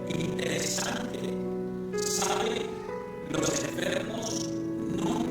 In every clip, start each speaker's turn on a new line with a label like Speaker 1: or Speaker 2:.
Speaker 1: Interesante, ¿sabe? Los enfermos nunca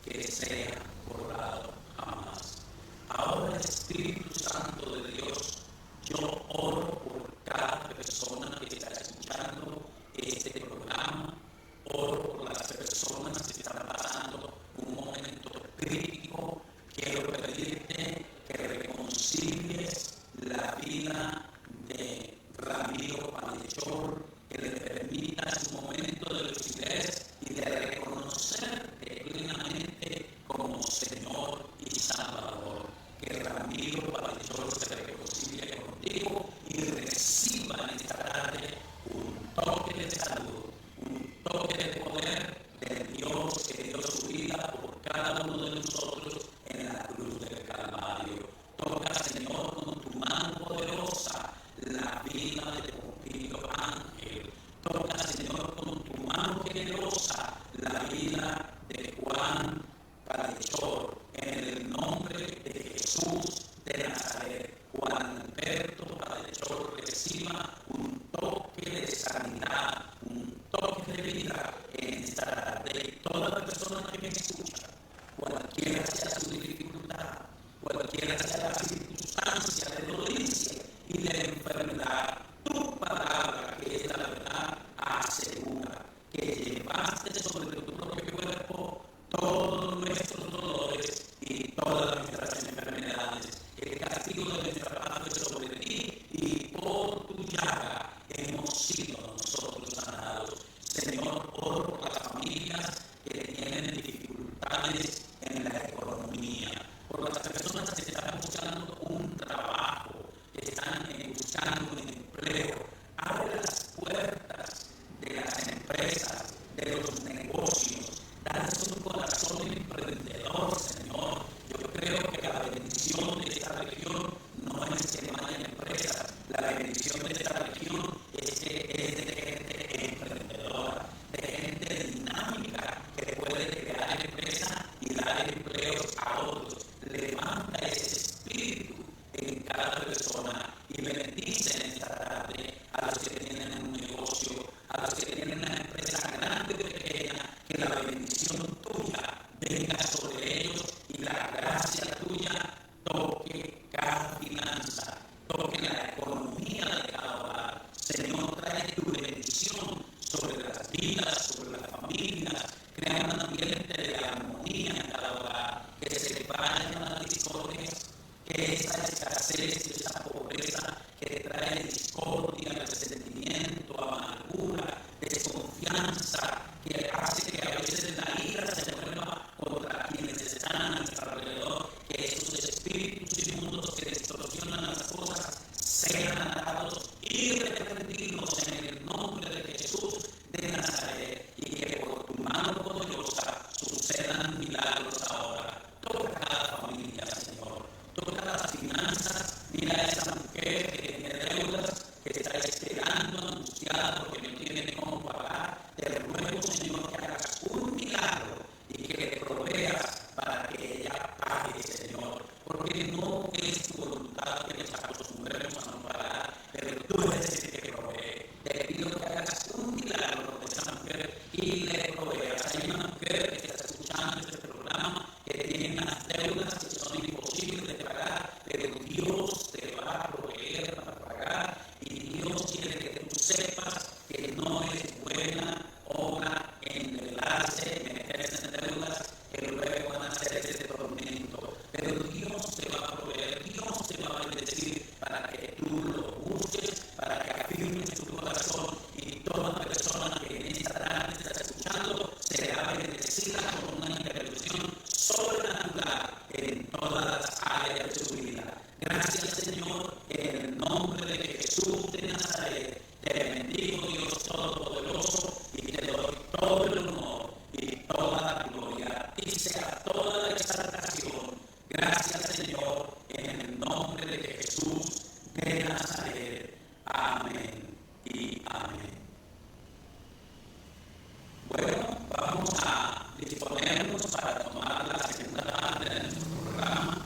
Speaker 1: que sea borrado jamás. crítico, quiero pedirte que reconcilies la vida de Ramiro Palechor, que le permitas un momento de lucidez y de reconocerte plenamente como Señor y Salvador. Que Ramiro Palechor se reconcilie contigo y reciba en esta tarde un toque de salud, un toque de poder de Dios que dio su vida por cada uno de nosotros en la cruz del Calvario. Toca, Señor, con tu mano poderosa la vida de Porfirio Ángel. Toca, Señor, con tu mano generosa la vida de Juan Palechor. En el nombre de Jesús de Nazaret, Juan Alberto Palechor reciba un toque de sanidad, un toque de vida en esta tarde. Y toda persona que me escucha, cualquiera sea su dificultad, cualquiera sea la circunstancia de dolencia y de enfermedad, tu palabra, que es la verdad, asegura que llevaste sobre tu propio cuerpo todos nuestros dolores y todas nuestras enfermedades. El castigo de nuestra paz fue sobre ti y por tu llaga hemos sido nosotros sanados. Señor, oro por las familias que tienen dificultades en la economía, por las personas que están buscando un trabajo, que están buscando un empleo. Abre las puertas de las empresas, de los negocios. Dales un corazón emprendedor, Señor. Yo creo que la bendición de esta región no es que no haya empresas. La bendición de esta región es de gente emprendedora, de gente dinámica que puede crear empresas y dar empleos a otros. Levanta ese espíritu en cada persona y bendice en esta tarde a los que tienen un negocio, a los que tienen una empresa grande o pequeña, que la bendición tuya venga sobre ellos y la gracia tuya toque cada finanza, toque la economía de cada hogar. Señor, trae tu bendición sobre las vidas, sobre las familias, crea un ambiente de armonía en cada hogar, que se vayan las discordias, que esa escasez, esa pobreza que trae discordia, resentimiento, amargura, desconfianza, que hace que a veces la ira se mueva contra quienes están a nuestro alrededor, que esos espíritus inmundos que distorsionan las cosas sean atados y reprendidos en el nombre de Jesús de Nazaret, y que por tu mano poderosa sucedan milagros ahora. Toca cada familia, Señor. Toca las finanzas. Mira a esa mujer que tiene deudas, que está esperando, angustiada, porque no tiene cómo pagar. Te ruego, Señor, que hagas un milagro y que le proveas para que ella pague, Señor. Porque no es tu voluntad que nos acostumbremos a no pagar, pero tú eres el que provee. Te pido que hagas un milagro por esa mujer y le proveas. Hay una mujer que está escuchando este programa que tiene unas deudas que son imposibles de pagar, pero Dios te va a proveer para pagar, y Dios quiere que tú sepas que no es buena obra endeudarse, meterse en deudas que luego van a ser ese tormento. Pero Dios te va a proveer, Dios te va a bendecir para que tú lo busques, para que afirmes tu corazón, y toda persona que en esta tarde está escuchando será bendecida con una intervención sobrenatural en todas las áreas de su vida. Gracias, Señor, en el nombre de Jesús de Nazaret. Te bendigo, Dios Todopoderoso, y te doy todo el honor y toda la gloria. A ti sea toda la exaltación. Gracias, Señor, en el nombre de Jesús de Nazaret. Amén y amén. Bueno, vamos a disponernos para tomar la segunda parte de nuestro programa.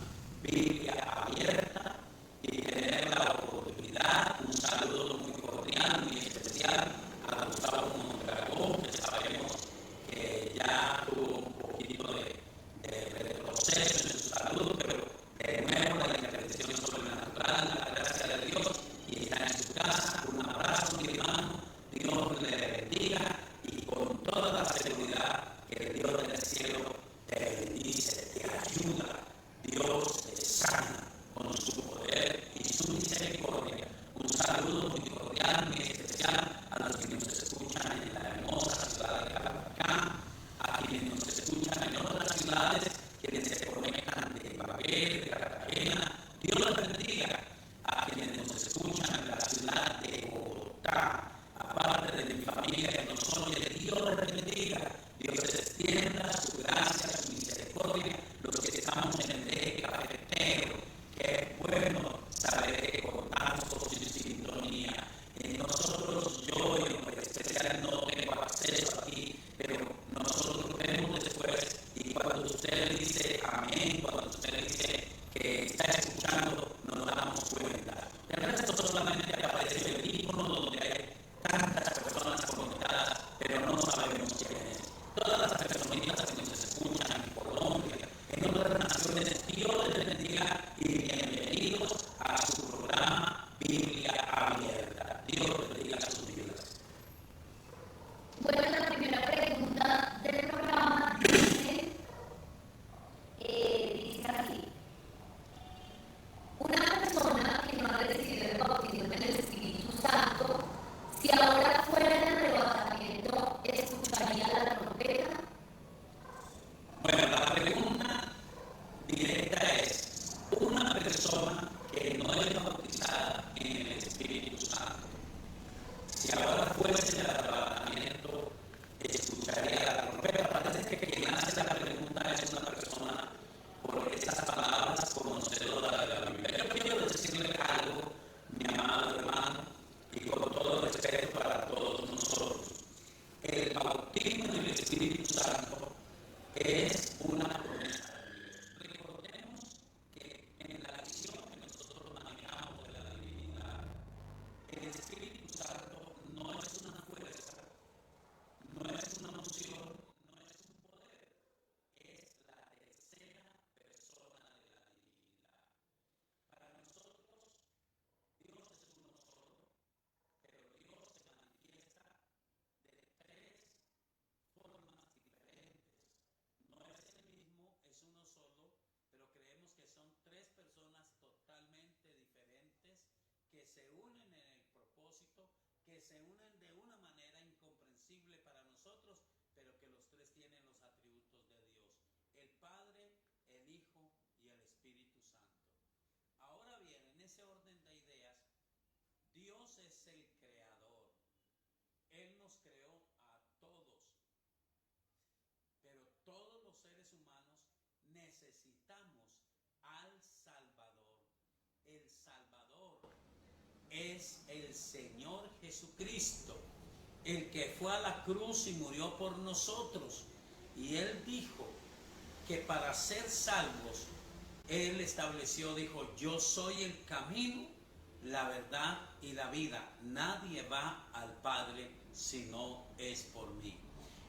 Speaker 1: Bendiciones, Dios les bendiga y bienvenidos a su programa Biblia Abierta. Dios les bendiga sus vidas.
Speaker 2: Bueno, la primera pregunta del programa dice así: una persona que no ha recibido el bautismo en el Espíritu Santo, si ahora fuera en el arrebatamiento, ¿escucharía la trompeta?
Speaker 1: Bueno, la pregunta directa es: una persona que no es bautizada en el Espíritu Santo, si ahora fuese el arrebatamiento, ¿escucharía la trompeta? Parece que quien hace la pregunta es una persona, por esas palabras, conocedora de la Biblia. Yo quiero decirle algo, mi amado hermano, y con todo respeto para todos nosotros. El bautismo en el Espíritu Santo es una promesa de Dios. Recordemos que en la visión que nosotros manejamos de la divinidad, el Espíritu Santo no es una fuerza, no es una unción, no es un poder, es la tercera persona de la divinidad. Para nosotros, Dios es uno solo, pero Dios se manifiesta de tres formas diferentes. No es el mismo, es uno solo, pero creemos que son tres personas totalmente diferentes que se unen en el propósito, que se unen de una manera incomprensible para nosotros, pero que los tres tienen los atributos de Dios: el Padre, el Hijo y el Espíritu Santo. Ahora bien, en ese orden de ideas, Dios es el creador. Él nos creó a todos, pero todos los seres humanos necesitamos al Salvador. El Salvador es el Señor Jesucristo, el que fue a la cruz y murió por nosotros. Y Él dijo que para ser salvos, Él estableció, dijo: yo soy el camino, la verdad y la vida. Nadie va al Padre si no es por mí.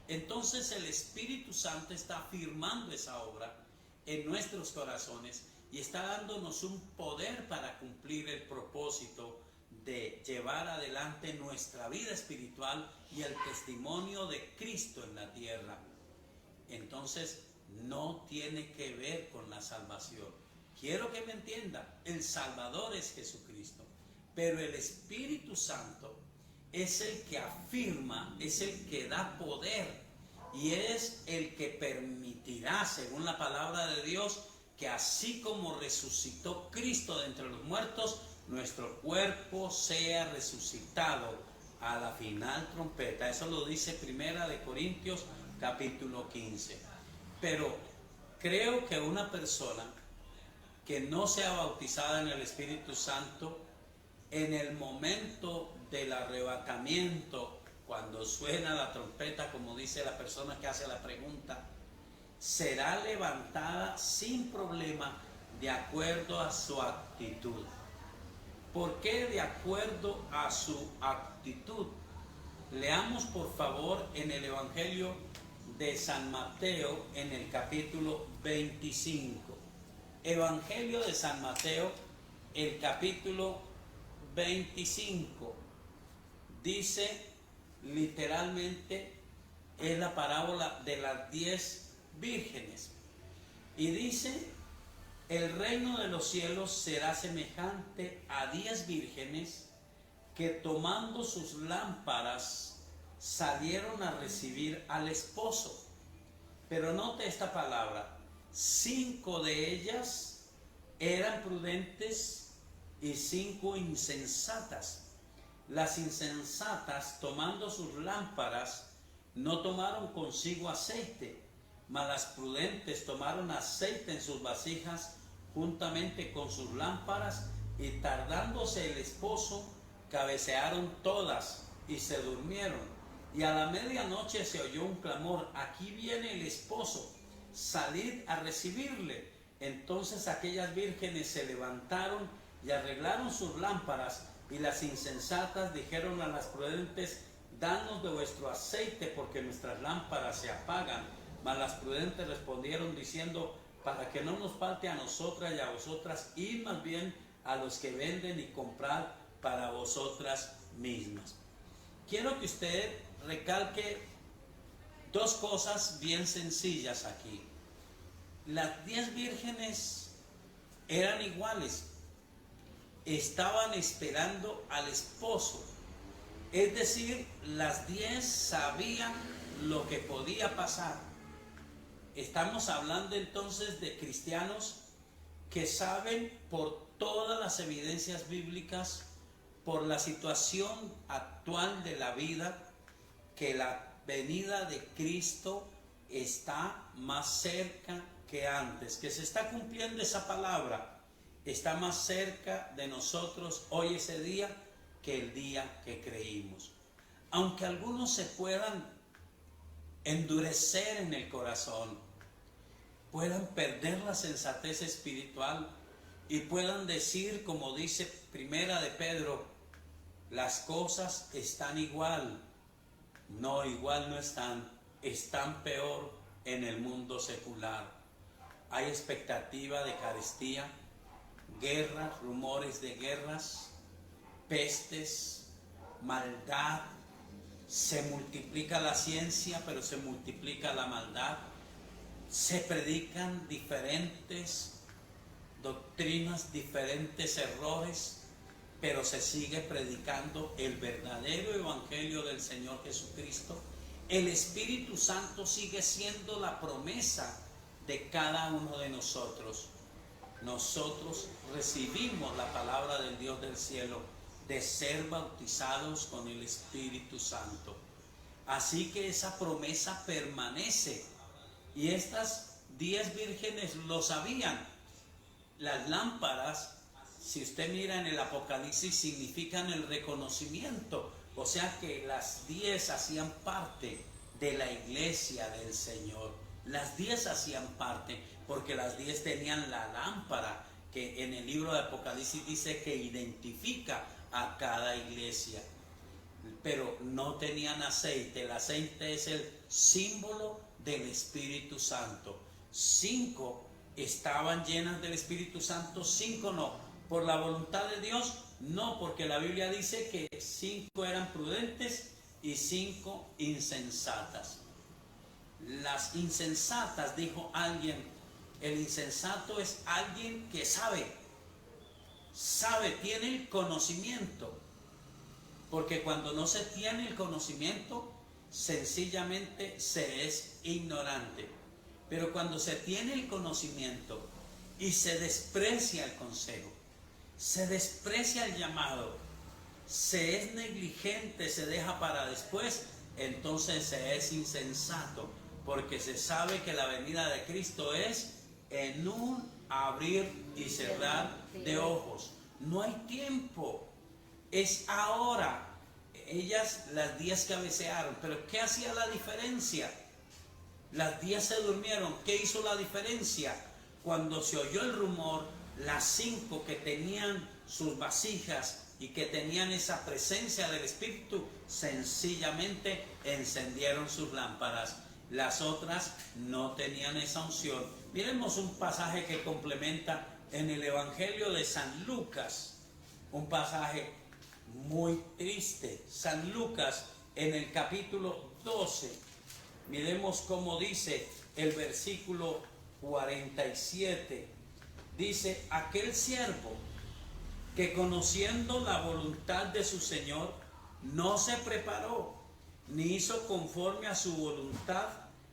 Speaker 1: Entonces el Espíritu Santo está afirmando esa obra en nuestros corazones y está dándonos un poder para cumplir el propósito de llevar adelante nuestra vida espiritual y el testimonio de Cristo en la tierra. Entonces no tiene que ver con la salvación. Quiero que me entienda, el Salvador es Jesucristo, pero el Espíritu Santo es el que afirma, es el que da poder y es el que permitirá, según la palabra de Dios, que así como resucitó Cristo de entre los muertos, nuestro cuerpo sea resucitado a la final trompeta. Eso lo dice Primera de Corintios capítulo 15. Pero creo que una persona que no sea bautizada en el Espíritu Santo, en el momento del arrebatamiento, cuando suena la trompeta, como dice la persona que hace la pregunta, será levantada sin problema de acuerdo a su actitud. ¿Por qué de acuerdo a su actitud? Leamos por favor en el Evangelio de San Mateo en el capítulo 25. Evangelio de San Mateo, el capítulo 25. Dice literalmente, es la parábola de las 10 vírgenes. Y dice: el reino de los cielos será semejante a 10 vírgenes que tomando sus lámparas salieron a recibir al esposo. Pero note esta palabra: 5 de ellas eran prudentes y 5 insensatas. Las insensatas, tomando sus lámparas, no tomaron consigo aceite, mas las prudentes tomaron aceite en sus vasijas juntamente con sus lámparas, y tardándose el esposo, cabecearon todas y se durmieron. Y a la medianoche se oyó un clamor: aquí viene el esposo, salid a recibirle. Entonces aquellas vírgenes se levantaron y arreglaron sus lámparas. Y las insensatas dijeron a las prudentes: danos de vuestro aceite, porque nuestras lámparas se apagan. Mas las prudentes respondieron diciendo: para que no nos falte a nosotras y a vosotras, y más bien a los que venden y comprar para vosotras mismas. Quiero que usted recalque dos cosas bien sencillas aquí. Las 10 vírgenes eran iguales, estaban esperando al esposo. Es decir, las 10 sabían lo que podía pasar. Estamos hablando entonces de cristianos que saben por todas las evidencias bíblicas, por la situación actual de la vida, que la venida de Cristo está más cerca que antes, que se está cumpliendo esa palabra, está más cerca de nosotros hoy ese día que el día que creímos. Aunque algunos se puedan endurecer en el corazón, puedan perder la sensatez espiritual y puedan decir, como dice Primera de Pedro, las cosas están igual. No, igual no están, están peor en el mundo secular. Hay expectativa de carestía, guerras, rumores de guerras, pestes, maldad. Se multiplica la ciencia, pero se multiplica la maldad. Se predican diferentes doctrinas, diferentes errores, pero se sigue predicando el verdadero evangelio del Señor Jesucristo. El Espíritu Santo sigue siendo la promesa de cada uno de nosotros. Nosotros recibimos la palabra del Dios del cielo de ser bautizados con el Espíritu Santo. Así que esa promesa permanece. Y estas 10 vírgenes lo sabían. Las lámparas, si usted mira en el Apocalipsis, significan el reconocimiento. O sea que las 10 hacían parte de la iglesia del Señor. Las 10 hacían parte porque las 10 tenían la lámpara que en el libro de Apocalipsis dice que identifica a cada iglesia. Pero no tenían aceite. El aceite es el símbolo del Espíritu Santo. 5 estaban llenas del Espíritu Santo, 5 no. ¿Por la voluntad de Dios? No, porque la Biblia dice que 5 eran prudentes y 5 insensatas. Las insensatas, dijo alguien, el insensato es alguien que sabe, tiene el conocimiento. Porque cuando no se tiene el conocimiento, sencillamente se es ignorante. Pero cuando se tiene el conocimiento y se desprecia el consejo, se desprecia el llamado, se es negligente, se deja para después, entonces se es insensato, porque se sabe que la venida de Cristo es en un abrir y cerrar de ojos. No hay tiempo, es ahora. Ellas, las 10 cabecearon, pero ¿qué hacía la diferencia? Las 10 se durmieron. ¿Qué hizo la diferencia? Cuando se oyó el rumor, las 5 que tenían sus vasijas y que tenían esa presencia del Espíritu, sencillamente encendieron sus lámparas. Las otras no tenían esa unción. Miremos un pasaje que complementa en el Evangelio de San Lucas, un pasaje muy triste. San Lucas en el capítulo 12, miremos cómo dice el versículo 47. Dice: aquel siervo que conociendo la voluntad de su Señor no se preparó ni hizo conforme a su voluntad,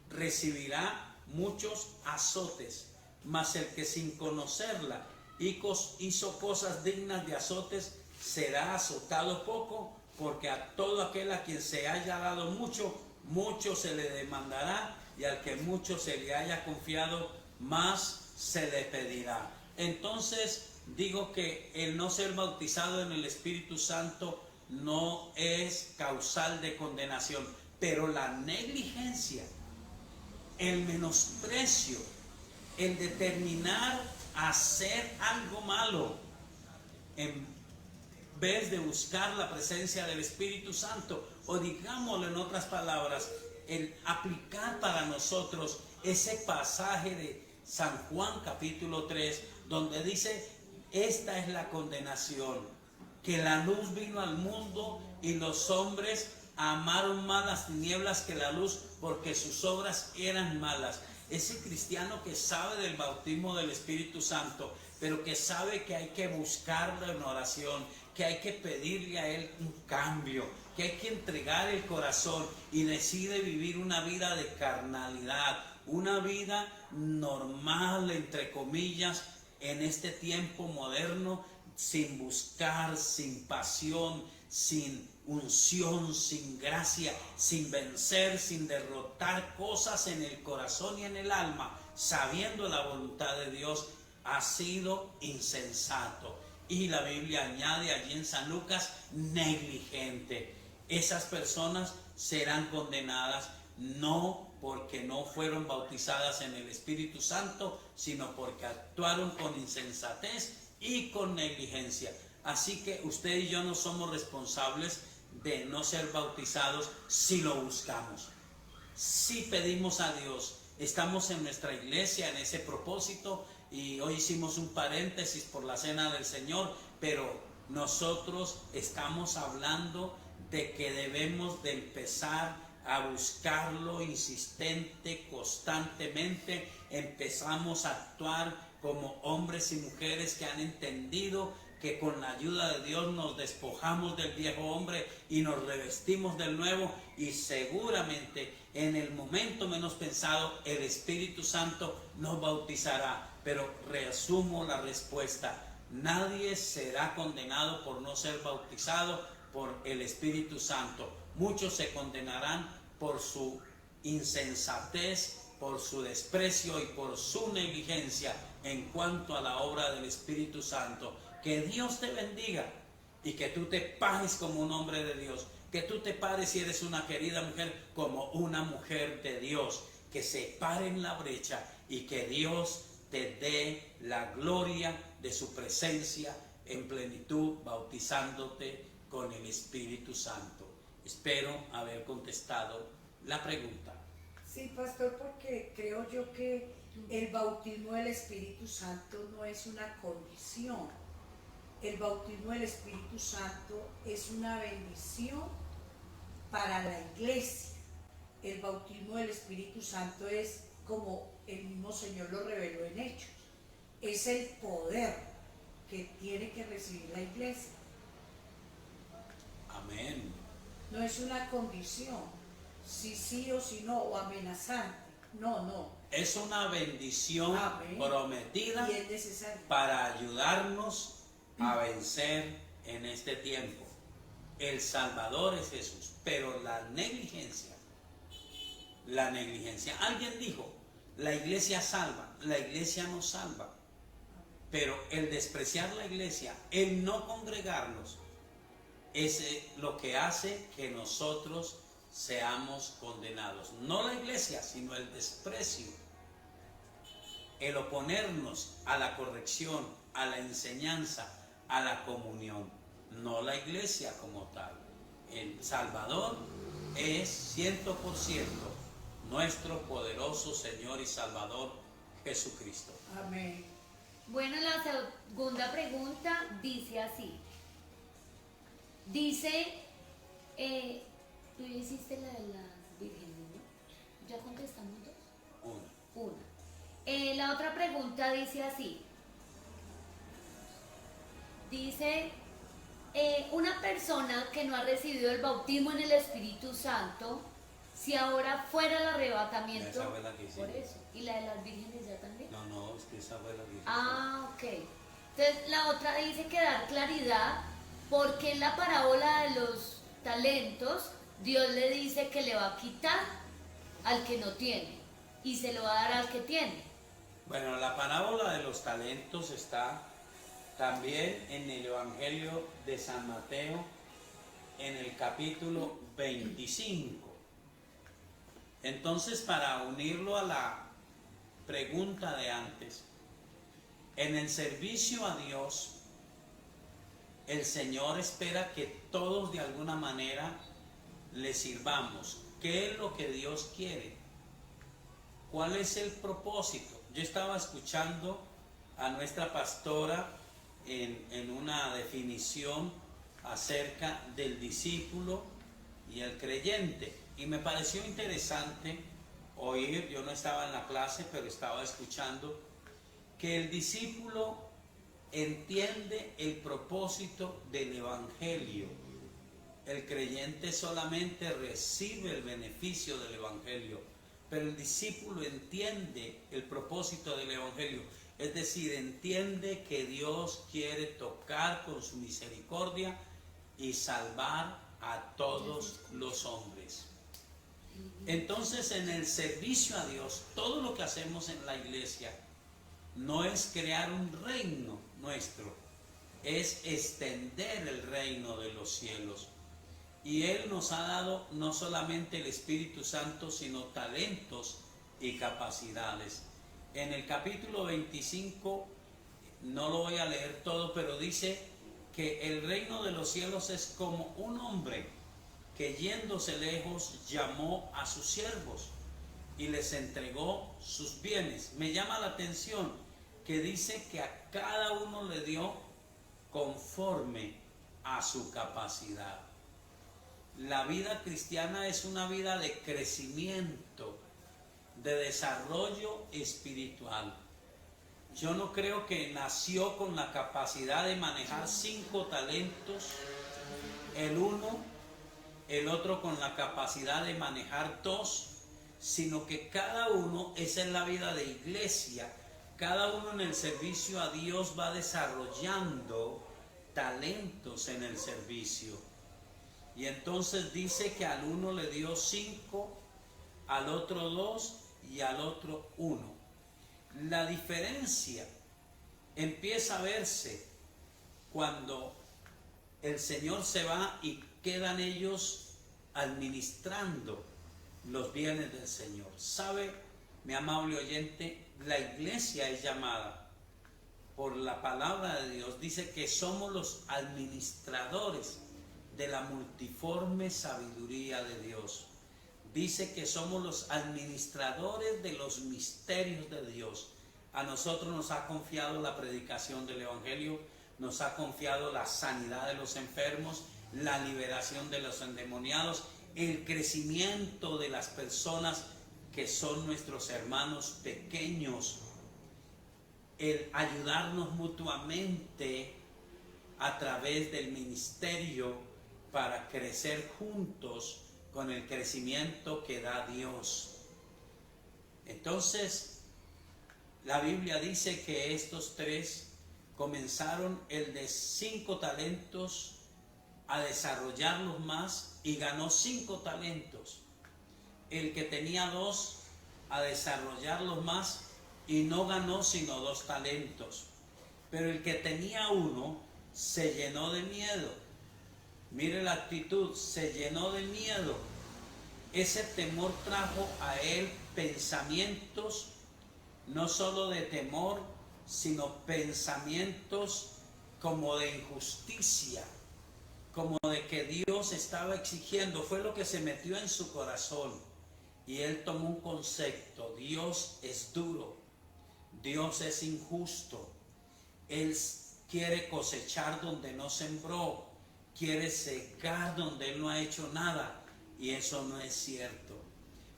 Speaker 1: recibirá muchos azotes. Mas el que sin conocerla hizo cosas dignas de azotes, será azotado poco, porque a todo aquel a quien se haya dado mucho, mucho se le demandará, y al que mucho se le haya confiado, más se le pedirá. Entonces digo que el no ser bautizado en el Espíritu Santo no es causal de condenación, pero la negligencia, el menosprecio, el determinar a hacer algo malo en vez de buscar la presencia del Espíritu Santo, o digámoslo en otras palabras, el aplicar para nosotros ese pasaje de San Juan capítulo 3, donde dice: esta es la condenación, que la luz vino al mundo y los hombres amaron más las tinieblas que la luz, porque sus obras eran malas. Ese cristiano que sabe del bautismo del Espíritu Santo, pero que sabe que hay que buscarlo en oración, que hay que pedirle a Él un cambio, que hay que entregar el corazón, y decide vivir una vida de carnalidad, una vida normal, entre comillas, en este tiempo moderno, sin buscar, sin pasión, sin unción, sin gracia, sin vencer, sin derrotar cosas en el corazón y en el alma, sabiendo la voluntad de Dios, ha sido insensato. Y la Biblia añade allí en San Lucas: negligente. Esas personas serán condenadas, no porque no fueron bautizadas en el Espíritu Santo, sino porque actuaron con insensatez y con negligencia. Así que usted y yo no somos responsables de no ser bautizados si lo buscamos, si pedimos a Dios. Estamos en nuestra iglesia en ese propósito, y hoy hicimos un paréntesis por la Cena del Señor, pero nosotros estamos hablando de que debemos de empezar a buscarlo insistente, constantemente. Empezamos a actuar como hombres y mujeres que han entendido que con la ayuda de Dios nos despojamos del viejo hombre y nos revestimos del nuevo, y seguramente en el momento menos pensado el Espíritu Santo nos bautizará. Pero resumo la respuesta: nadie será condenado por no ser bautizado por el Espíritu Santo. Muchos se condenarán por su insensatez, por su desprecio y por su negligencia en cuanto a la obra del Espíritu Santo. Que Dios te bendiga y que tú te pares como un hombre de Dios, que tú te pares, si eres una querida mujer, como una mujer de Dios, que se pare en la brecha y que Dios te dé la gloria de su presencia en plenitud, bautizándote con el Espíritu Santo. Espero haber contestado la pregunta.
Speaker 3: Sí, pastor, porque creo yo que el bautismo del Espíritu Santo no es una condición. El bautismo del Espíritu Santo es una bendición para la iglesia. El bautismo del Espíritu Santo es, como el mismo Señor lo reveló en Hechos, es el poder que tiene que recibir la iglesia.
Speaker 1: Amén.
Speaker 3: No es una condición, si sí o si no, o amenazante. No.
Speaker 1: Es una bendición, amén, prometida,
Speaker 3: y es necesario
Speaker 1: para ayudarnos a vencer en este tiempo. El Salvador es Jesús, pero la negligencia, alguien dijo: la iglesia salva. La iglesia no salva, pero el despreciar la iglesia, el no congregarnos, es lo que hace que nosotros seamos condenados. No la iglesia, sino el desprecio, el oponernos a la corrección, a la enseñanza, a la comunión. No la iglesia como tal. El Salvador es 100% nuestro poderoso Señor y Salvador Jesucristo.
Speaker 3: Amén.
Speaker 2: Bueno, la segunda pregunta dice así. Dice, tú ya hiciste la de las vírgenes, ¿no? ¿Ya contestamos dos? Una. La otra pregunta dice así. Dice, una persona que no ha recibido el bautismo en el Espíritu Santo, si ahora fuera el arrebatamiento,
Speaker 1: Esa fue la que hicimos.
Speaker 2: por eso, y la de las vírgenes ya también.
Speaker 1: No, es que esa fue la que hicimos.
Speaker 2: Ah, ok. Entonces la otra dice que dar claridad, porque en la parábola de los talentos, Dios le dice que le va a quitar al que no tiene y se lo va a dar al que tiene.
Speaker 1: Bueno, la parábola de los talentos está también en el Evangelio de San Mateo, en el capítulo 25. Entonces, para unirlo a la pregunta de antes, en el servicio a Dios, el Señor espera que todos de alguna manera le sirvamos. ¿Qué es lo que Dios quiere? ¿Cuál es el propósito? Yo estaba escuchando a nuestra pastora en una definición acerca del discípulo y el creyente, y me pareció interesante oír, yo no estaba en la clase, pero estaba escuchando, que el discípulo entiende el propósito del evangelio. El creyente solamente recibe el beneficio del evangelio, pero el discípulo entiende el propósito del evangelio, es decir, entiende que Dios quiere tocar con su misericordia y salvar a todos los hombres. Entonces, en el servicio a Dios, todo lo que hacemos en la iglesia no es crear un reino nuestro, es extender el reino de los cielos. Y Él nos ha dado no solamente el Espíritu Santo, sino talentos y capacidades. En el capítulo 25, no lo voy a leer todo, pero dice que el reino de los cielos es como un hombre que yéndose lejos llamó a sus siervos y les entregó sus bienes. Me llama la atención que dice que a cada uno le dio conforme a su capacidad. La vida cristiana es una vida de crecimiento, de desarrollo espiritual. Yo no creo que nació con la capacidad de manejar 5 talentos, el uno, el otro con la capacidad de manejar 2, sino que cada uno, esa es la vida de iglesia, cada uno en el servicio a Dios va desarrollando talentos en el servicio. Y entonces dice que al uno le dio 5, al otro 2 y al otro 1. La diferencia empieza a verse cuando el Señor se va y quedan ellos administrando los bienes del Señor. ¿Sabe, mi amable oyente? La iglesia es llamada por la palabra de Dios. Dice que somos los administradores de la multiforme sabiduría de Dios. Dice que somos los administradores de los misterios de Dios. A nosotros nos ha confiado la predicación del evangelio, nos ha confiado la sanidad de los enfermos, la liberación de los endemoniados, el crecimiento de las personas que son nuestros hermanos pequeños, el ayudarnos mutuamente a través del ministerio para crecer juntos con el crecimiento que da Dios. Entonces, la Biblia dice que estos 3 comenzaron el de 5 talentos a desarrollarlos más y ganó 5 talentos. El que tenía 2 a desarrollarlos más y no ganó sino 2 talentos. Pero el que tenía 1 se llenó de miedo. Mire la actitud, se llenó de miedo. Ese temor trajo a él pensamientos no solo de temor, sino pensamientos como de injusticia, como de que Dios estaba exigiendo. Fue lo que se metió en su corazón. Y él tomó un concepto: Dios es duro, Dios es injusto, Él quiere cosechar donde no sembró, quiere secar donde Él no ha hecho nada, y eso no es cierto.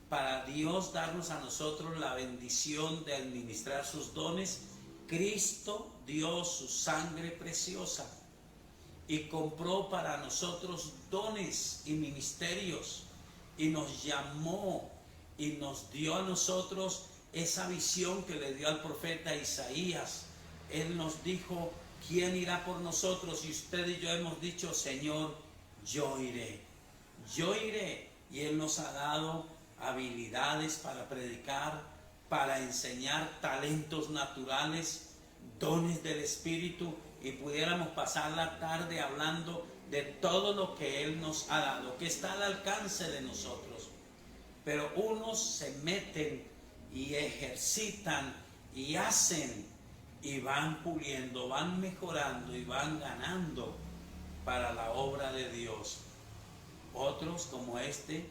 Speaker 1: Para Dios darnos a nosotros la bendición de administrar sus dones, Cristo dio su sangre preciosa y compró para nosotros dones y ministerios, y nos llamó y nos dio a nosotros esa visión que le dio al profeta Isaías. Él nos dijo: ¿quién irá por nosotros? Y usted y yo hemos dicho: Señor, yo iré, yo iré. Y Él nos ha dado habilidades para predicar, para enseñar, talentos naturales, dones del Espíritu, y pudiéramos pasar la tarde hablando de todo lo que Él nos ha dado, que está al alcance de nosotros. Pero unos se meten y ejercitan y hacen y van puliendo, van mejorando y van ganando para la obra de Dios. Otros, como este,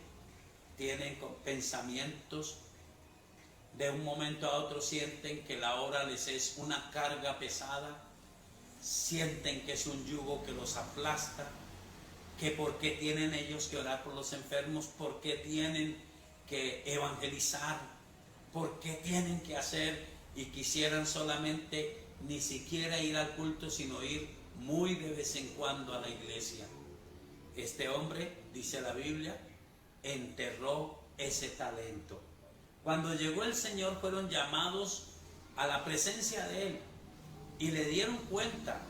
Speaker 1: tienen pensamientos de un momento a otro sienten que la hora les es una carga pesada, sienten que es un yugo que los aplasta, que por qué tienen ellos que orar por los enfermos, por qué tienen que evangelizar, por qué tienen que hacer, y quisieran solamente ni siquiera ir al culto, sino ir muy de vez en cuando a la iglesia. Este hombre, dice la Biblia, enterró ese talento. Cuando llegó el Señor, fueron llamados a la presencia de Él y le dieron cuenta.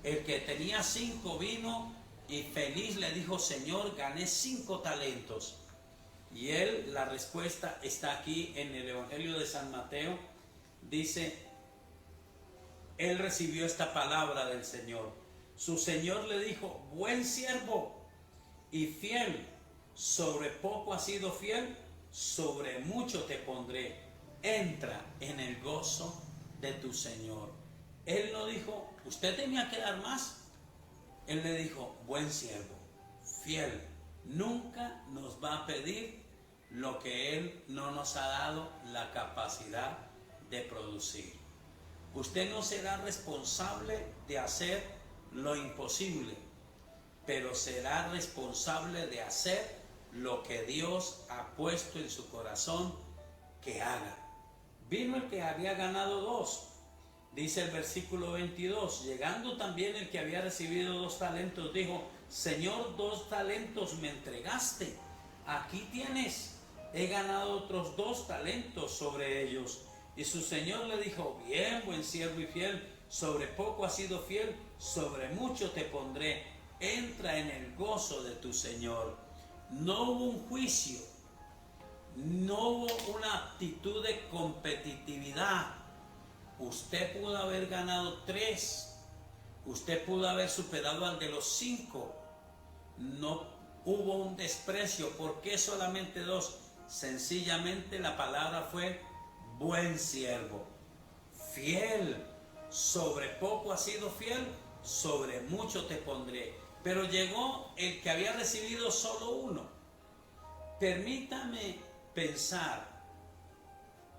Speaker 1: El que tenía 5 vino y feliz le dijo: Señor, gané 5 talentos. Y él, la respuesta está aquí en el Evangelio de San Mateo. Dice: él recibió esta palabra del Señor. Su Señor le dijo: buen siervo y fiel, sobre poco has sido fiel, sobre mucho te pondré, entra en el gozo de tu Señor. Él no dijo: usted tenía que dar más. Él le dijo: buen siervo, fiel. Nunca nos va a pedir lo que Él no nos ha dado la capacidad de producir. Usted no será responsable de hacer lo imposible, pero será responsable de hacer lo que Dios ha puesto en su corazón que haga. Vino el que había ganado 2. Dice el versículo 22, llegando también el que había recibido 2 talentos, dijo: Señor, 2 talentos me entregaste, aquí tienes, he ganado otros 2 talentos sobre ellos. Y su Señor le dijo: bien, buen siervo y fiel, sobre poco has sido fiel, sobre mucho te pondré, entra en el gozo de tu Señor. No hubo un juicio, no hubo una actitud de competitividad. Usted pudo haber ganado 3, usted pudo haber superado al de los 5. No hubo un desprecio. ¿Por qué solamente 2? Sencillamente la palabra fue: buen siervo, fiel, sobre poco has sido fiel, sobre mucho te pondré. Pero llegó el que había recibido solo 1. Permítame pensar,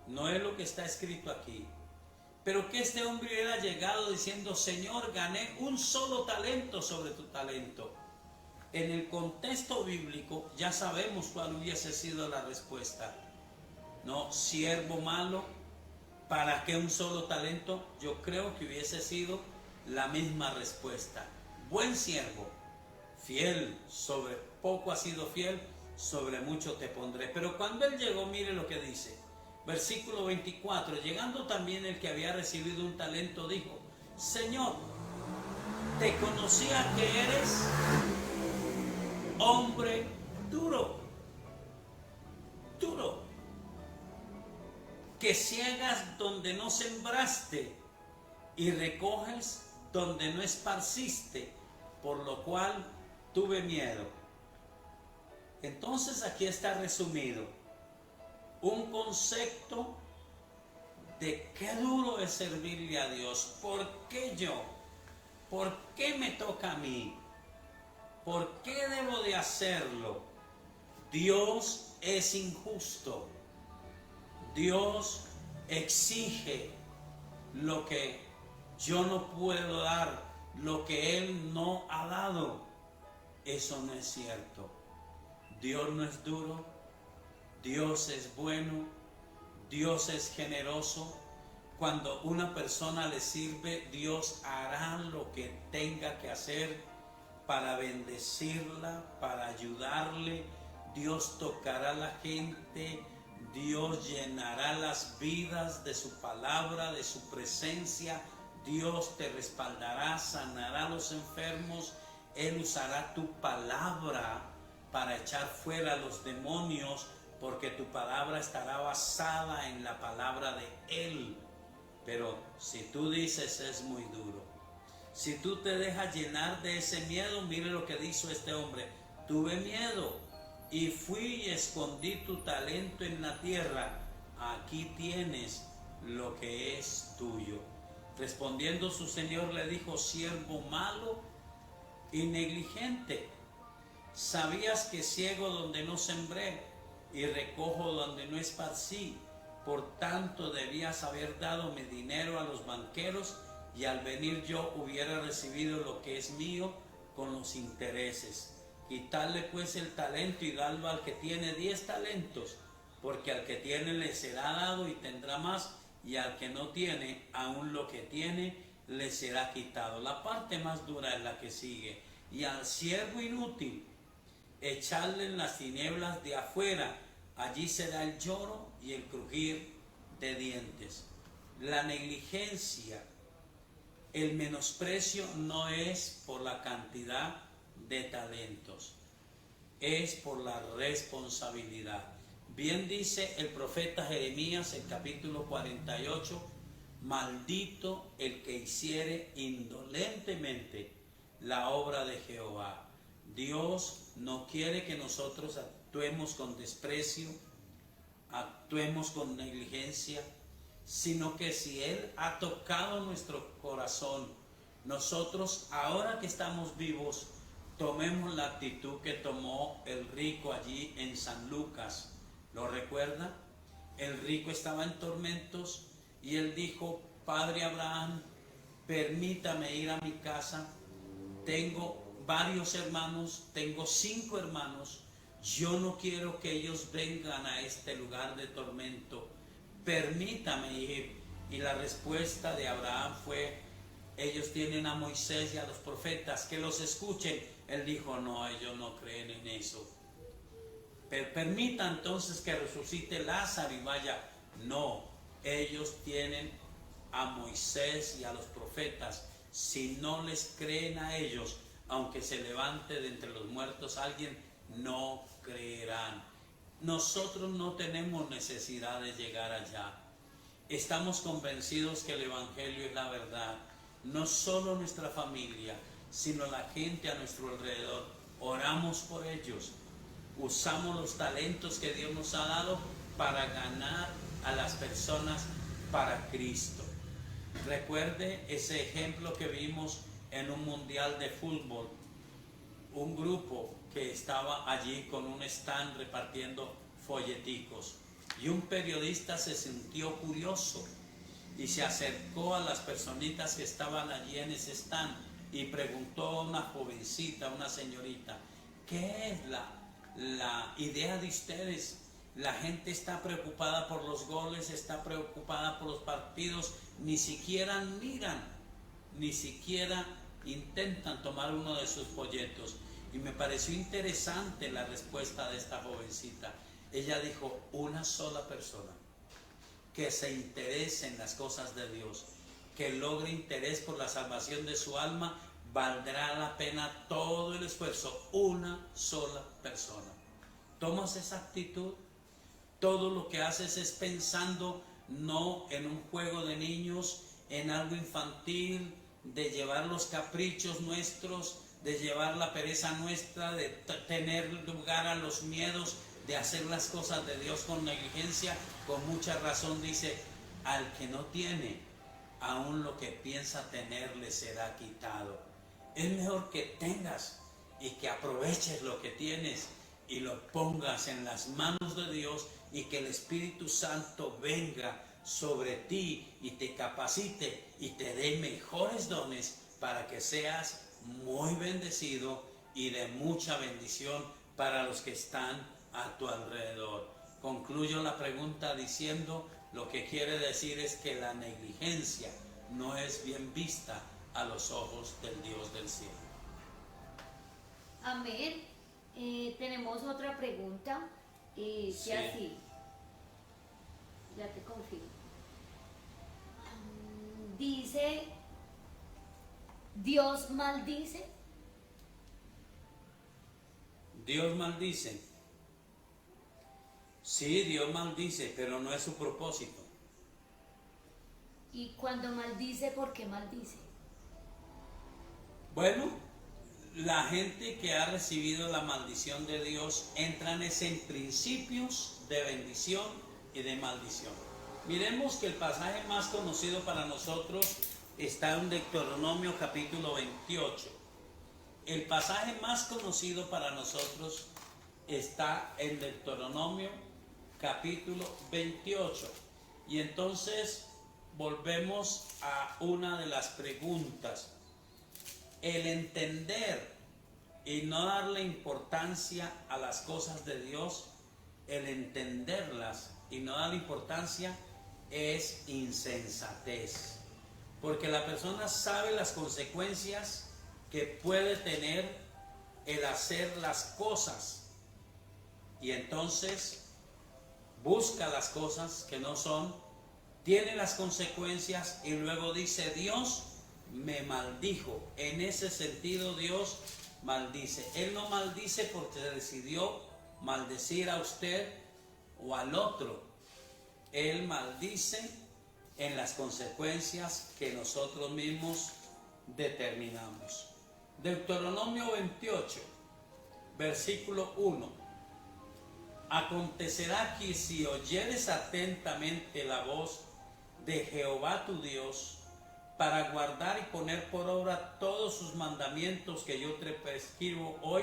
Speaker 1: no es lo que está escrito aquí, pero que este hombre hubiera llegado diciendo: Señor, gané un solo talento sobre tu talento. En el contexto bíblico ya sabemos cuál hubiese sido la respuesta. No, siervo malo, ¿para qué un solo talento? Yo creo que hubiese sido la misma respuesta. Buen siervo, fiel, sobre poco has sido fiel, sobre mucho te pondré. Pero cuando él llegó, mire lo que dice. Versículo 24, llegando también el que había recibido un talento, dijo: Señor, te conocía que eres hombre duro, que ciegas donde no sembraste y recoges donde no esparciste, por lo cual tuve miedo. Entonces aquí está resumido un concepto de qué duro es servirle a Dios. ¿Por qué yo? ¿Por qué me toca a mí? ¿Por qué debo de hacerlo? Dios es injusto. Dios exige lo que yo no puedo dar, lo que Él no ha dado. Eso no es cierto. Dios no es duro. Dios es bueno, Dios es generoso. Cuando una persona le sirve, Dios hará lo que tenga que hacer para bendecirla, para ayudarle. Dios tocará a la gente, Dios llenará las vidas de su palabra, de su presencia. Dios te respaldará, sanará a los enfermos. Él usará tu palabra para echar fuera a los demonios, porque tu palabra estará basada en la palabra de Él. Pero si tú dices es muy duro, si tú te dejas llenar de ese miedo, mire lo que dijo este hombre: tuve miedo y fui y escondí tu talento en la tierra, aquí tienes lo que es tuyo. Respondiendo su Señor le dijo: siervo malo y negligente, sabías que ciego donde no sembré y recojo donde no esparcí, Por tanto, debías haber dado mi dinero a los banqueros, y al venir yo hubiera recibido lo que es mío con los intereses. Quitadle pues el talento y dadlo al que tiene 10 talentos, porque al que tiene le será dado y tendrá más, y al que no tiene, aún lo que tiene le será quitado. La parte más dura es la que sigue. Y al siervo inútil, echadle en las tinieblas de afuera, allí será el lloro y el crujir de dientes. La negligencia, el menosprecio no es por la cantidad de talentos, es por la responsabilidad. Bien dice el profeta Jeremías en capítulo 48, maldito el que hiciere indolentemente la obra de Jehová. Dios no quiere que nosotros actuemos con desprecio, actuemos con negligencia, sino que si Él ha tocado nuestro corazón, nosotros ahora que estamos vivos, tomemos la actitud que tomó el rico allí en San Lucas. ¿Lo recuerda? El rico estaba en tormentos y él dijo: Padre Abraham, permítame ir a mi casa, tengo varios hermanos, tengo 5 hermanos, yo no quiero que ellos vengan a este lugar de tormento, permítame ir. Y la respuesta de Abraham fue: ellos tienen a Moisés y a los profetas, que los escuchen. Él dijo: no, ellos no creen en eso. Permita entonces que resucite Lázaro y vaya. No, ellos tienen a Moisés y a los profetas. Si no les creen a ellos, aunque se levante de entre los muertos alguien, no creerán. Nosotros no tenemos necesidad de llegar allá. Estamos convencidos que el Evangelio es la verdad. No solo nuestra familia, sino la gente a nuestro alrededor. Oramos por ellos. Usamos los talentos que Dios nos ha dado para ganar a las personas para Cristo. Recuerde ese ejemplo que vimos en un mundial de fútbol. Un grupo que estaba allí con un stand repartiendo folleticos. Y un periodista se sintió curioso y se acercó a las personitas que estaban allí en ese stand y preguntó a una jovencita, una señorita: ¿qué es la idea de ustedes? La gente está preocupada por los goles, está preocupada por los partidos, ni siquiera miran, ni siquiera intentan tomar uno de sus folletos. Y me pareció interesante la respuesta de esta jovencita. Ella dijo: una sola persona que se interese en las cosas de Dios, que logre interés por la salvación de su alma, valdrá la pena todo el esfuerzo. Una sola persona. ¿Tomas esa actitud? Todo lo que haces es pensando no en un juego de niños, en algo infantil, de llevar los caprichos nuestros, de llevar la pereza nuestra, de tener lugar a los miedos, de hacer las cosas de Dios con negligencia. Con mucha razón dice: al que no tiene, aún lo que piensa tener le será quitado. Es mejor que tengas y que aproveches lo que tienes y lo pongas en las manos de Dios, y que el Espíritu Santo venga sobre ti y te capacite y te dé mejores dones para que seas muy bendecido y de mucha bendición para los que están a tu alrededor. Concluyo la pregunta diciendo: lo que quiere decir es que la negligencia no es bien vista a los ojos del Dios del cielo.
Speaker 2: Amén. Tenemos otra pregunta y dice así, ya te confirmo. Dice: ¿Dios maldice?
Speaker 1: ¿Dios maldice? Sí, Dios maldice, pero no es su propósito.
Speaker 2: Y cuando maldice, ¿por qué maldice?
Speaker 1: Bueno, la gente que ha recibido la maldición de Dios entra en principios de bendición y de maldición. Miremos que el pasaje más conocido para nosotros está en Deuteronomio capítulo 28. El pasaje más conocido para nosotros está en Deuteronomio capítulo 28. Y entonces volvemos a una de las preguntas. El entender y no darle importancia a las cosas de Dios, el entenderlas y no darle importancia es insensatez. Porque la persona sabe las consecuencias que puede tener el hacer las cosas. Y entonces busca las cosas que no son, tiene las consecuencias y luego dice: Dios me maldijo. En ese sentido Dios maldice. Él no maldice porque decidió maldecir a usted o al otro. Él maldice en las consecuencias que nosotros mismos determinamos. Deuteronomio 28, versículo 1. Acontecerá que si oyeres atentamente la voz de Jehová tu Dios, para guardar y poner por obra todos sus mandamientos que yo te prescribo hoy,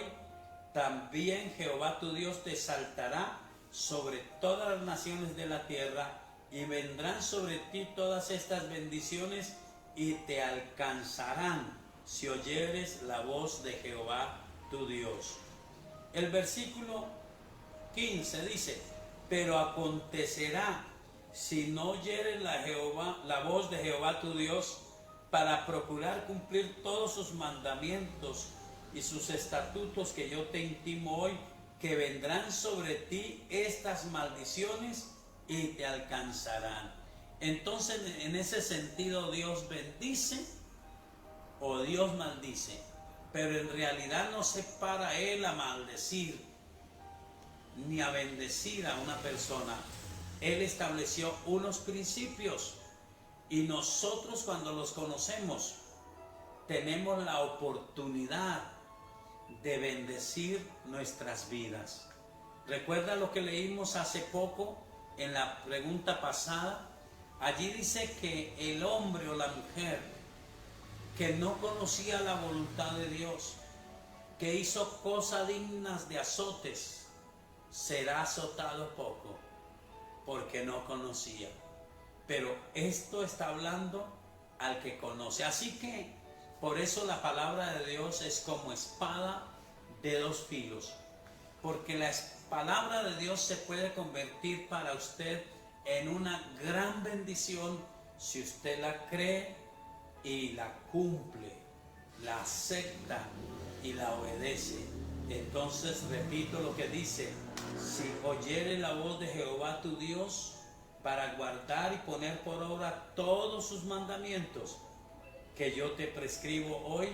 Speaker 1: también Jehová tu Dios te exaltará sobre todas las naciones de la tierra, y vendrán sobre ti todas estas bendiciones y te alcanzarán si oyeres la voz de Jehová tu Dios. El versículo 15 dice: pero acontecerá si no oyeres la voz de Jehová tu Dios, para procurar cumplir todos sus mandamientos y sus estatutos que yo te intimo hoy, que vendrán sobre ti estas maldiciones y te alcanzarán. Entonces, en ese sentido, Dios bendice o Dios maldice, pero en realidad no se para Él a maldecir ni a bendecir a una persona. Él estableció unos principios y nosotros, cuando los conocemos, tenemos la oportunidad de bendecir nuestras vidas. ¿Recuerda lo que leímos hace poco en la pregunta pasada? Allí dice que el hombre o la mujer que no conocía la voluntad de Dios, que hizo cosas dignas de azotes, será azotado poco, porque no conocía. Pero esto está hablando al que conoce. Así que por eso la palabra de Dios es como espada de dos filos, porque la palabra de Dios se puede convertir para usted en una gran bendición si usted la cree y la cumple, la acepta y la obedece. Entonces repito lo que dice: si oyeres la voz de Jehová tu Dios, para guardar y poner por obra todos sus mandamientos que yo te prescribo hoy,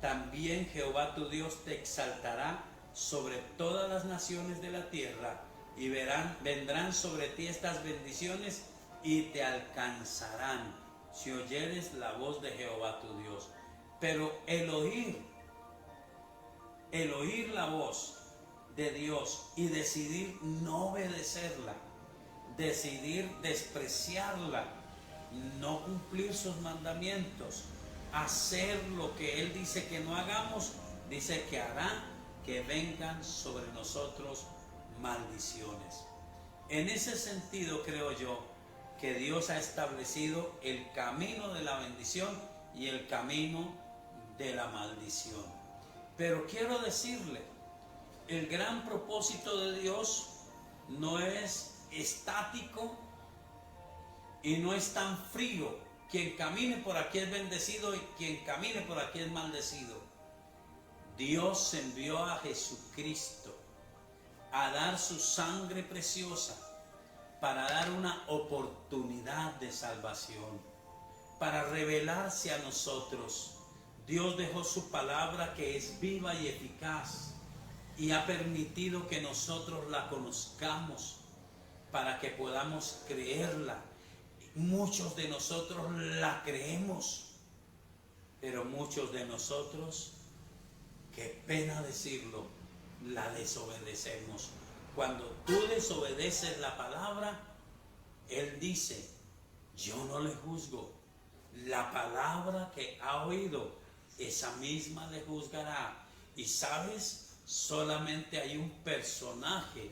Speaker 1: también Jehová tu Dios te exaltará sobre todas las naciones de la tierra, y vendrán sobre ti estas bendiciones y te alcanzarán si oyeres la voz de Jehová tu Dios. Pero el oír la voz de Dios y decidir no obedecerla, decidir despreciarla, no cumplir sus mandamientos, hacer lo que Él dice que no hagamos, dice que hará que vengan sobre nosotros maldiciones. En ese sentido creo yo que Dios ha establecido el camino de la bendición y el camino de la maldición. Pero quiero decirle, el gran propósito de Dios no es estático y no es tan frío. Quien camine por aquí es bendecido y quien camine por aquí es maldecido. Dios envió a Jesucristo a dar su sangre preciosa para dar una oportunidad de salvación, para revelarse a nosotros. Dios dejó su palabra, que es viva y eficaz, y ha permitido que nosotros la conozcamos para que podamos creerla. Muchos de nosotros la creemos, pero muchos de nosotros, qué pena decirlo, la desobedecemos. Cuando tú desobedeces la palabra, Él dice: yo no le juzgo. La palabra que ha oído, esa misma le juzgará. Y sabes, solamente hay un personaje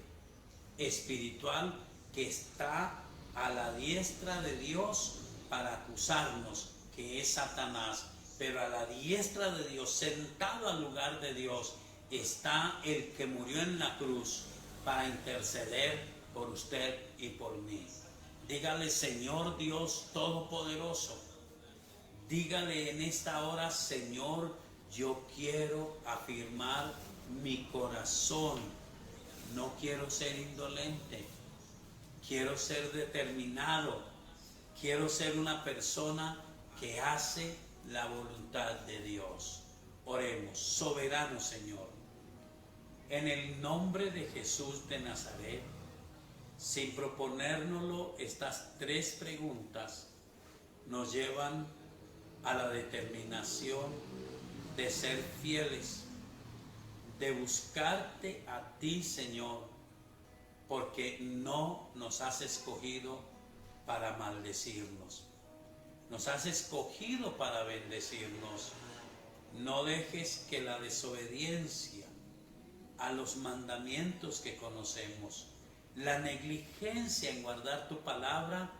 Speaker 1: espiritual que está a la diestra de Dios para acusarnos, que es Satanás. Pero a la diestra de Dios, sentado al lugar de Dios, está el que murió en la cruz para interceder por usted y por mí. Dígale: Señor Dios Todopoderoso, dígale en esta hora: Señor, yo quiero afirmar mi corazón. No quiero ser indolente, quiero ser determinado, quiero ser una persona que hace la voluntad de Dios. Oremos. Soberano Señor, en el nombre de Jesús de Nazaret, sin proponérnoslo, estas 3 preguntas nos llevan a la determinación de ser fieles, de buscarte a ti, Señor, porque no nos has escogido para maldecirnos, nos has escogido para bendecirnos. No dejes que la desobediencia a los mandamientos que conocemos, la negligencia en guardar tu palabra,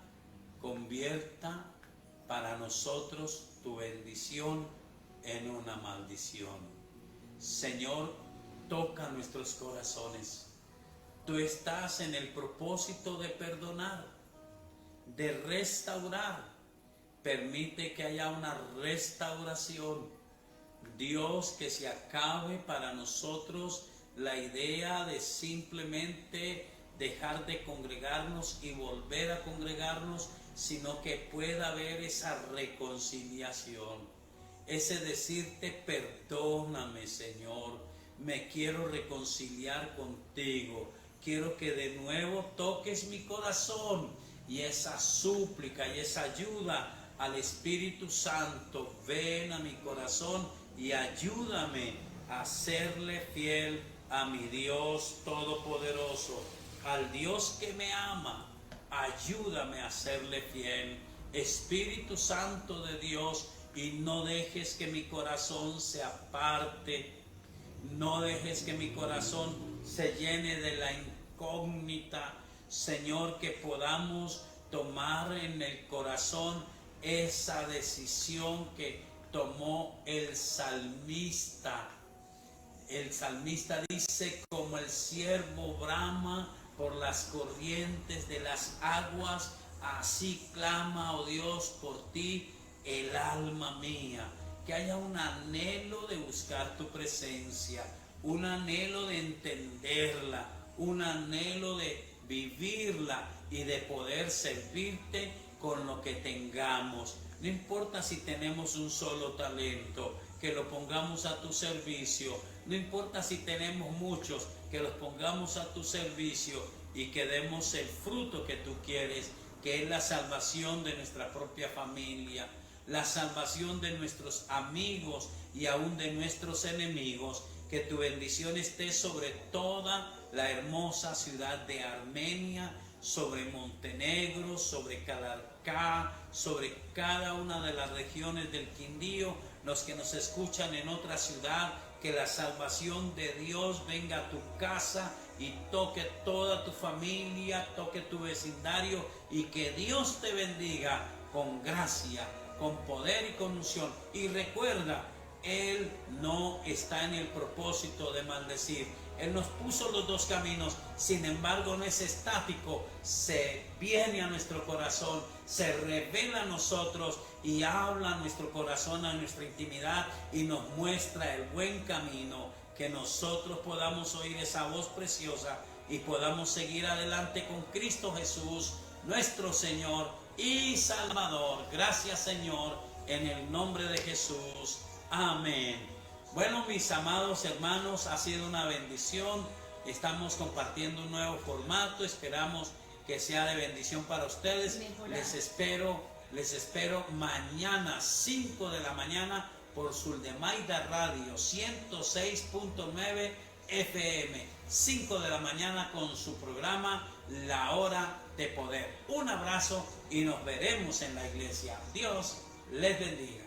Speaker 1: convierta para nosotros tu bendición en una maldición. Señor, toca nuestros corazones. Tú estás en el propósito de perdonar, de restaurar. Permite que haya una restauración. Dios, que se acabe para nosotros la idea de simplemente dejar de congregarnos y volver a congregarnos, sino que pueda haber esa reconciliación, ese decirte: perdóname, Señor, me quiero reconciliar contigo, quiero que de nuevo toques mi corazón. Y esa súplica y esa ayuda al Espíritu Santo: ven a mi corazón y ayúdame a serle fiel a mi Dios Todopoderoso, al Dios que me ama. Ayúdame a serle fiel, Espíritu Santo de Dios, y no dejes que mi corazón se aparte, no dejes que mi corazón se llene de la incógnita. Señor, que podamos tomar en el corazón esa decisión que tomó el salmista. El salmista dice: como el ciervo brama por las corrientes de las aguas, así clama, oh Dios, por ti el alma mía. Que haya un anhelo de buscar tu presencia, un anhelo de entenderla, un anhelo de vivirla y de poder servirte con lo que tengamos. No importa si tenemos un solo talento, que lo pongamos a tu servicio. No importa si tenemos muchos, que los pongamos a tu servicio y que demos el fruto que tú quieres, que es la salvación de nuestra propia familia, la salvación de nuestros amigos y aún de nuestros enemigos. Que tu bendición esté sobre toda la hermosa ciudad de Armenia, sobre Montenegro, sobre Calarcá, sobre cada una de las regiones del Quindío, los que nos escuchan en otra ciudad. Que la salvación de Dios venga a tu casa y toque toda tu familia, toque tu vecindario, y que Dios te bendiga con gracia, con poder y con unción. Y recuerda, Él no está en el propósito de maldecir. Él nos puso los 2 caminos, sin embargo no es estático, se viene a nuestro corazón, se revela a nosotros y habla a nuestro corazón, a nuestra intimidad, y nos muestra el buen camino, que nosotros podamos oír esa voz preciosa y podamos seguir adelante con Cristo Jesús, nuestro Señor y Salvador. Gracias, Señor, en el nombre de Jesús. Amén. Bueno, mis amados hermanos, ha sido una bendición. Estamos compartiendo un nuevo formato. Esperamos que sea de bendición para ustedes. Les espero mañana 5 de la mañana por Suldemaida Radio 106.9 FM. 5 de la mañana con su programa La Hora de Poder. Un abrazo y nos veremos en la iglesia. Dios les bendiga.